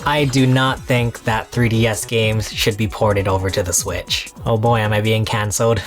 I do not think that 3DS games should be ported over to the Switch. Oh boy, am I being cancelled?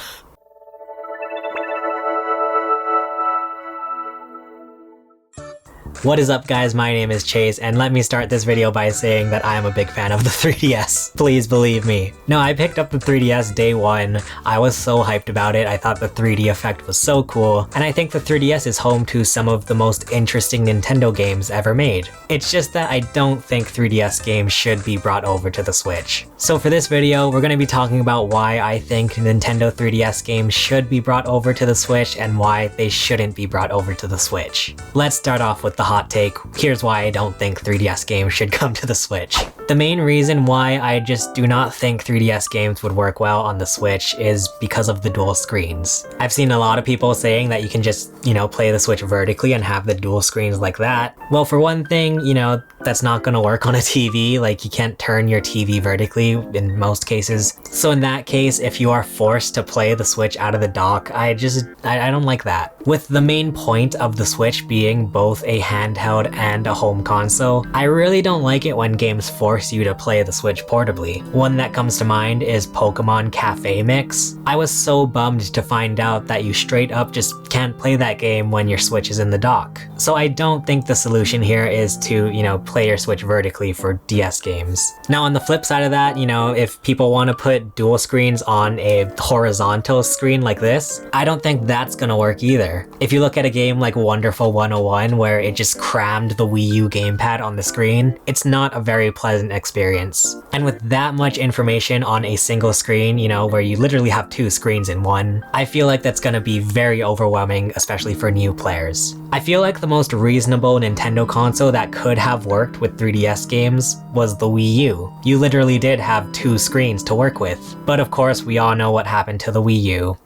What is up guys, my name is Chase, and let me start this video by saying that I am a big fan of the 3DS. Please believe me. No, I picked up the 3DS day one. I was so hyped about it. I thought the 3D effect was so cool, and I think the 3DS is home to some of the most interesting Nintendo games ever made. It's just that I don't think 3DS games should be brought over to the Switch. So for this video, we're going to be talking about why I think Nintendo 3DS games should be brought over to the Switch and why they shouldn't be brought over to the Switch. Let's start off with the hot take. Here's why I don't think 3DS games should come to the Switch. The main reason why I just do not think 3DS games would work well on the Switch is because of the dual screens. I've seen a lot of people saying that you can just, play the Switch vertically and have the dual screens like that. Well, for one thing, that's not gonna work on a TV. Like, you can't turn your TV vertically in most cases. So in that case, if you are forced to play the Switch out of the dock, I don't like that. With the main point of the Switch being both a handheld and a home console, I really don't like it when games force you to play the Switch portably. One that comes to mind is Pokemon Cafe Mix. I was so bummed to find out that you straight up just can't play that game when your Switch is in the dock. So I don't think the solution here is to, play your Switch vertically for DS games. Now on the flip side of that, if people want to put dual screens on a horizontal screen like this, I don't think that's gonna work either. If you look at a game like Wonderful 101 where it just crammed the Wii U gamepad on the screen, it's not a very pleasant experience. And with that much information on a single screen, where you literally have two screens in one, I feel like that's gonna be very overwhelming, especially for new players. I feel like the most reasonable Nintendo console that could have worked with 3DS games was the Wii U. You literally did have two screens to work with. But of course, we all know what happened to the Wii U.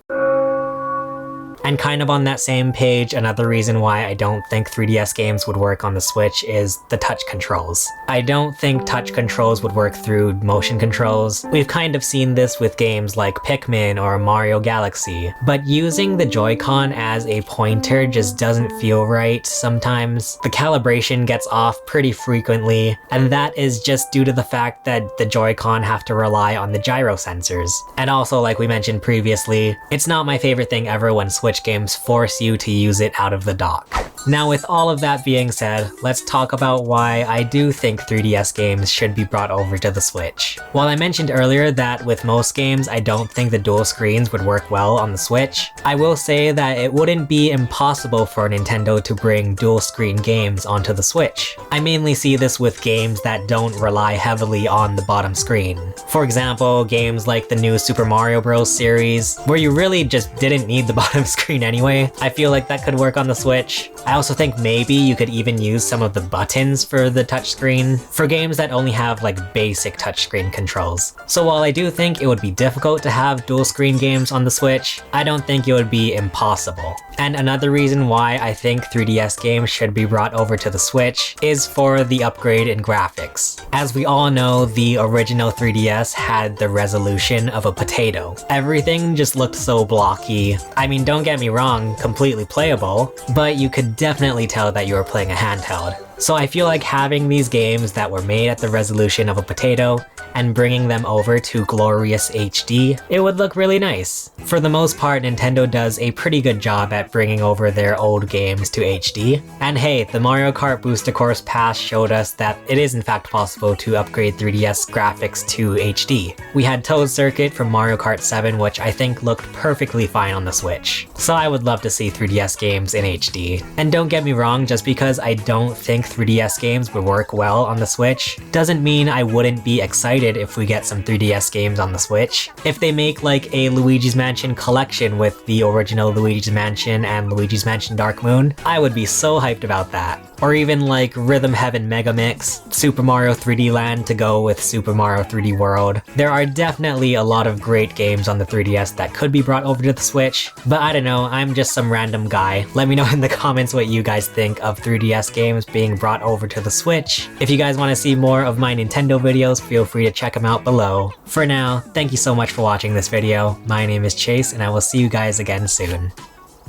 And kind of on that same page, another reason why I don't think 3DS games would work on the Switch is the touch controls. I don't think touch controls would work through motion controls. We've kind of seen this with games like Pikmin or Mario Galaxy, but using the Joy-Con as a pointer just doesn't feel right sometimes. The calibration gets off pretty frequently, and that is just due to the fact that the Joy-Con have to rely on the gyro sensors. And also, like we mentioned previously, it's not my favorite thing ever when Switch games force you to use it out of the dock. Now with all of that being said, let's talk about why I do think 3DS games should be brought over to the Switch. While I mentioned earlier that with most games I don't think the dual screens would work well on the Switch, I will say that it wouldn't be impossible for Nintendo to bring dual screen games onto the Switch. I mainly see this with games that don't rely heavily on the bottom screen. For example, games like the new Super Mario Bros. Series, where you really just didn't need the bottom screen anyway. I feel like that could work on the Switch. I also think maybe you could even use some of the buttons for the touchscreen for games that only have like basic touchscreen controls. So while I do think it would be difficult to have dual screen games on the Switch, I don't think it would be impossible. And another reason why I think 3DS games should be brought over to the Switch is for the upgrade in graphics. As we all know, the original 3DS had the resolution of a potato. Everything just looked so blocky. I mean, don't get me wrong, completely playable, but you could definitely tell that you were playing a handheld. So I feel like having these games that were made at the resolution of a potato and bringing them over to glorious HD, it would look really nice. For the most part, Nintendo does a pretty good job at bringing over their old games to HD. And hey, the Mario Kart Booster Course Pass showed us that it is in fact possible to upgrade 3DS graphics to HD. We had Toad Circuit from Mario Kart 7, which I think looked perfectly fine on the Switch. So I would love to see 3DS games in HD. And don't get me wrong, just because I don't think 3DS games would work well on the Switch doesn't mean I wouldn't be excited if we get some 3DS games on the Switch. If they make like a Luigi's Mansion collection with the original Luigi's Mansion and Luigi's Mansion Dark Moon, I would be so hyped about that. Or even like Rhythm Heaven Mega Mix, Super Mario 3D Land to go with Super Mario 3D World. There are definitely a lot of great games on the 3DS that could be brought over to the Switch, but I don't know, I'm just some random guy. Let me know in the comments what you guys think of 3DS games being brought over to the Switch. If you guys want to see more of my Nintendo videos, feel free to check them out below. For now, thank you so much for watching this video. My name is Chase, and I will see you guys again soon.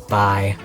Bye.